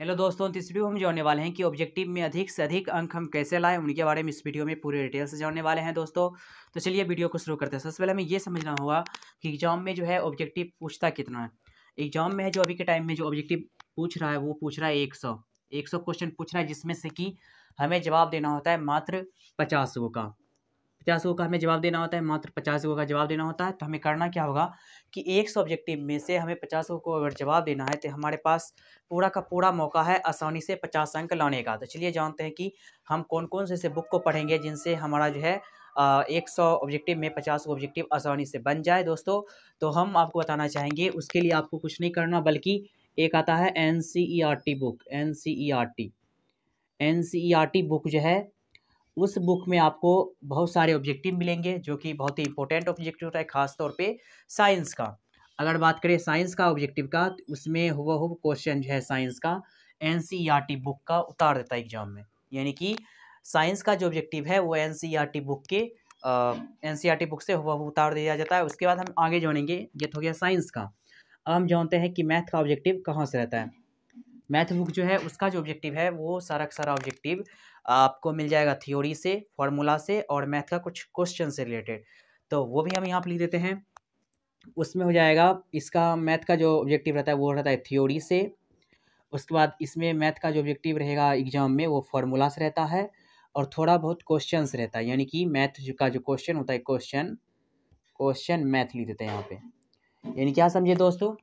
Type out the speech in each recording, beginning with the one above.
Hello दोस्तों, तो इस वीडियो में हम जानने वाले हैं कि ऑब्जेक्टिव में अधिक से अधिक अंक हम कैसे लाएं। उनके बारे में इस वीडियो में पूरे डिटेल से जानने वाले हैं दोस्तों। तो चलिए वीडियो को शुरू करते हैं। सबसे पहले हमें ये समझना होगा कि एग्जाम में जो है ऑब्जेक्टिव पूछता कितना है। एग्जाम में है जो अभी के टाइम में जो ऑब्जेक्टिव पूछ रहा है वो पूछ रहा है 100 क्वेश्चन पूछ रहा है, जिसमें से कि हमें जवाब देना होता है मात्र 50 का। 50 का हमें जवाब देना होता है, मात्र 50 का जवाब देना होता है। तो हमें करना क्या होगा कि 100 ऑब्जेक्टिव में से हमें 50 को अगर जवाब देना है तो हमारे पास पूरा का पूरा मौका है आसानी से 50 अंक लाने का। तो चलिए जानते हैं कि हम कौन कौन से ऐसे बुक को पढ़ेंगे जिनसे हमारा जो है 100 ऑब्जेक्टिव में 50 ऑब्जेक्टिव आसानी से बन जाए दोस्तों। तो हम आपको बताना चाहेंगे, उसके लिए आपको कुछ नहीं करना, बल्कि एक आता है NCERT बुक। NCERT बुक जो है, उस बुक में आपको बहुत सारे ऑब्जेक्टिव मिलेंगे जो कि बहुत ही इंपॉर्टेंट ऑब्जेक्टिव होता है, खास तौर पे साइंस का। अगर बात करें साइंस का ऑब्जेक्टिव का, तो उसमें हुबहू क्वेश्चन जो है साइंस का NCERT बुक का उतार देता है एग्जाम में। यानी कि साइंस का जो ऑब्जेक्टिव है वो NCERT बुक से हुबहू उतार दिया जाता है। उसके बाद हम आगे जानेंगे, ये तो हो गया साइंस का। अब हम जानते हैं कि मैथ का ऑब्जेक्टिव कहाँ से रहता है। मैथ बुक जो है उसका जो ऑब्जेक्टिव है वो सारा का सारा ऑब्जेक्टिव आपको मिल जाएगा थ्योरी से, फॉर्मूला से और मैथ का कुछ क्वेश्चन से रिलेटेड। तो वो भी हम यहाँ पर लिख देते हैं। उसमें हो जाएगा, इसका मैथ का जो ऑब्जेक्टिव रहता है वो रहता है थ्योरी से। उसके बाद इसमें मैथ का जो ऑब्जेक्टिव रहेगा एग्जाम में वो फॉर्मूला से रहता है और थोड़ा बहुत क्वेश्चन से रहता है। यानी कि मैथ का जो क्वेश्चन होता है, क्वेश्चन मैथ लिख देते हैं यहाँ पे। यानी क्या समझे दोस्तों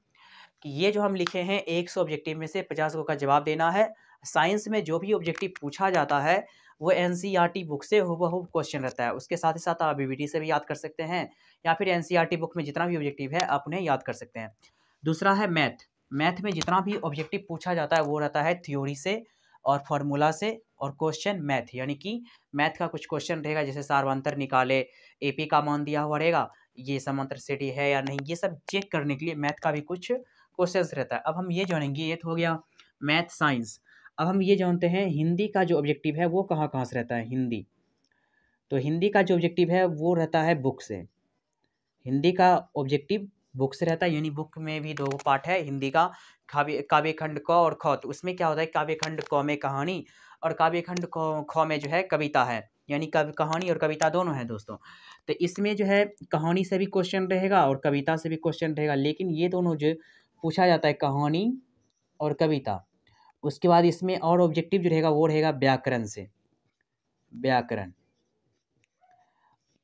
कि ये जो हम लिखे हैं 100 ऑब्जेक्टिव में से 50 का जवाब देना है। साइंस में जो भी ऑब्जेक्टिव पूछा जाता है वो NCERT बुक से हुबहू क्वेश्चन रहता है। उसके साथ ही साथ आप BBT से भी याद कर सकते हैं, या फिर NCERT बुक में जितना भी ऑब्जेक्टिव है आप उन्हें याद कर सकते हैं। दूसरा है मैथ में जितना भी ऑब्जेक्टिव पूछा जाता है वो रहता है थ्योरी से और फॉर्मूला से और क्वेश्चन मैथ। यानी कि मैथ का कुछ क्वेश्चन रहेगा, जैसे सार्वंतर निकाले, AP का मान दिया हुआ रहेगा, ये समांतर श्रेणी है या नहीं, ये सब चेक करने के लिए मैथ का भी कुछ क्वेश्चंस रहता है। अब हम ये जानेंगे, ये तो हो गया मैथ साइंस। अब हम ये जानते हैं हिंदी का जो ऑब्जेक्टिव है वो कहाँ कहाँ से रहता है। तो हिंदी का जो ऑब्जेक्टिव है वो रहता है बुक से। हिंदी का ऑब्जेक्टिव बुक से रहता है, यानी बुक में भी दो पार्ट है हिंदी का, काव्य खंड क और ख। तो उसमें क्या होता है, काव्य खंड क में कहानी और काव्य खंड ख में जो है कविता है, यानी कहानी और कविता दोनों है दोस्तों। तो इसमें जो है कहानी से भी क्वेश्चन रहेगा और कविता से भी क्वेश्चन रहेगा, लेकिन ये दोनों जो पूछा जाता है कहानी और कविता। उसके बाद इसमें और ऑब्जेक्टिव जो रहेगा वो रहेगा व्याकरण से। व्याकरण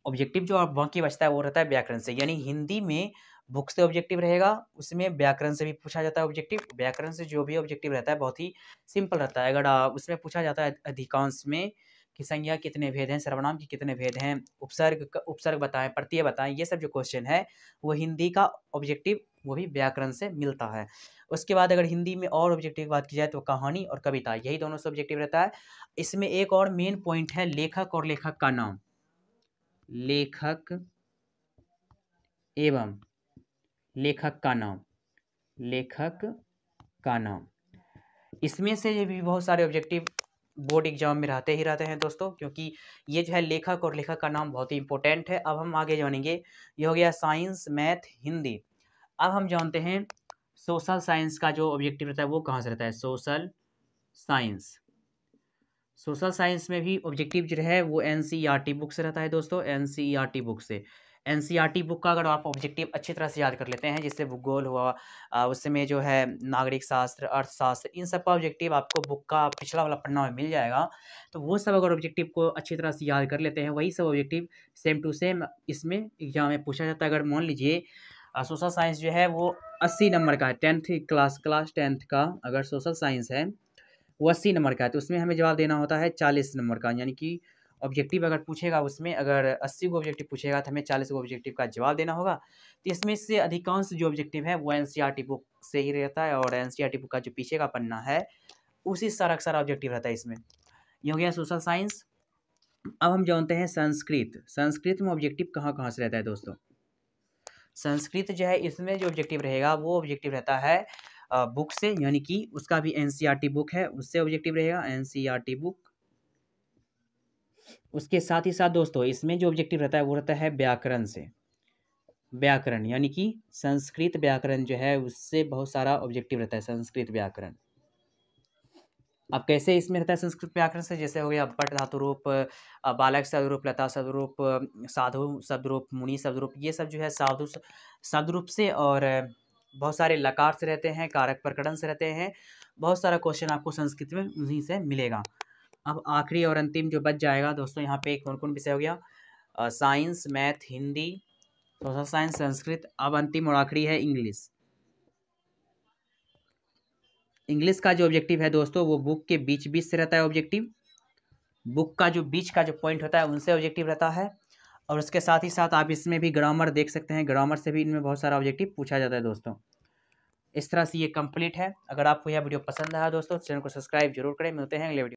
ऑब्जेक्टिव जो बाकी बचता है वो रहता है व्याकरण से। यानी हिंदी में बुक से ऑब्जेक्टिव रहेगा, उसमें व्याकरण से भी पूछा जाता है ऑब्जेक्टिव। व्याकरण से जो भी ऑब्जेक्टिव रहता है बहुत ही सिंपल रहता है। अगर उसमें पूछा जाता है अधिकांश में कि संज्ञा कितने भेद हैं, सर्वनाम के कितने भेद हैं, उपसर्ग बताएं, प्रत्यय बताएं, ये सब जो क्वेश्चन है वो हिंदी का ऑब्जेक्टिव वो भी व्याकरण से मिलता है। उसके बाद अगर हिंदी में और ऑब्जेक्टिव की बात की जाए तो कहानी और कविता, यही दोनों से ऑब्जेक्टिव रहता है। इसमें एक और मेन पॉइंट है लेखक और लेखक का नाम। लेखक एवं लेखक का नाम, लेखक का नाम। इसमें से ये भी बहुत सारे ऑब्जेक्टिव बोर्ड एग्जाम में रहते ही रहते हैं दोस्तों, क्योंकि ये जो है लेखक और लेखक का नाम बहुत ही इंपॉर्टेंट है। अब हम आगे जानेंगे, ये हो गया साइंस, मैथ, हिंदी। अब हम जानते हैं सोशल साइंस का जो ऑब्जेक्टिव रहता है वो कहाँ से रहता है। साइंस सोशल साइंस में भी ऑब्जेक्टिव जो है वो NCERT बुक से रहता है दोस्तों। NCERT बुक से, NCERT बुक का अगर आप ऑब्जेक्टिव अच्छी तरह से याद कर लेते हैं, जैसे भूगोल हुआ, उसमें जो है नागरिक शास्त्र, अर्थशास्त्र, इन सब का ऑब्जेक्टिव आपको बुक का पिछला वाला पन्ना में मिल जाएगा। तो वो सब अगर ऑब्जेक्टिव को अच्छी तरह से याद कर लेते हैं, वही सब ऑब्जेक्टिव सेम टू सेम इसमें एग्जाम में पूछा जाता है। अगर मान लीजिए सोशल साइंस जो है वो 80 नंबर का है, 10th क्लास 10th का अगर सोशल साइंस है वो 80 नंबर का है, तो उसमें हमें जवाब देना होता है 40 नंबर का। यानी कि ऑब्जेक्टिव अगर पूछेगा, उसमें अगर 80 को ऑब्जेक्टिव पूछेगा तो हमें 40 को ऑब्जेक्टिव का जवाब देना होगा। तो इसमें से अधिकांश जो ऑब्जेक्टिव है वो NCERT बुक से ही रहता है, और NCERT बुक का जो पीछे का पन्ना है उसी सारा का सारा ऑब्जेक्टिव रहता है इसमें। ये हो गया सोशल साइंस। अब हम जानते हैं संस्कृत में ऑब्जेक्टिव कहाँ कहाँ से रहता है दोस्तों। संस्कृत जो है इसमें जो ऑब्जेक्टिव रहेगा वो ऑब्जेक्टिव रहता है बुक से, यानी कि उसका भी NCERT बुक है, उससे ऑब्जेक्टिव रहेगा NCERT बुक। उसके साथ ही साथ दोस्तों इसमें जो ऑब्जेक्टिव रहता है वो रहता है व्याकरण से। व्याकरण यानी कि संस्कृत व्याकरण जो है उससे बहुत सारा ऑब्जेक्टिव रहता है, संस्कृत व्याकरण। अब कैसे इसमें रहता है संस्कृत व्याकरण से, जैसे हो गया पट धातु रूप, बालक शब्द रूप, लता शब्द रूप, साधु शब्द रूप, मुनि शब्द रूप, ये सब जो है साधु शब्द रूप से, और बहुत सारे लकार से रहते हैं, कारक प्रकरण से रहते हैं। बहुत सारा क्वेश्चन आपको संस्कृत में उन्हीं से मिलेगा। अब आखिरी और अंतिम जो बच जाएगा दोस्तों, यहाँ पे कौन कौन विषय हो गया, science, math, Hindi, social science, Sanskrit. अब अंतिम और आखिरी है इंग्लिश। इंग्लिश का जो ऑब्जेक्टिव है दोस्तों, वो बुक के बीच बीच से रहता है ऑब्जेक्टिव। बुक का जो बीच का जो पॉइंट होता है उनसे ऑब्जेक्टिव रहता है। और उसके साथ ही साथ आप इसमें भी ग्रामर देख सकते हैं, ग्रामर से भी इनमें बहुत सारा ऑब्जेक्टिव पूछा जाता है दोस्तों। इस तरह से ये कंप्लीट है। अगर आपको यह वीडियो पसंद आया दोस्तों, चैनल को सब्सक्राइब जरूर करें। मिलते हैं अगले वीडियो।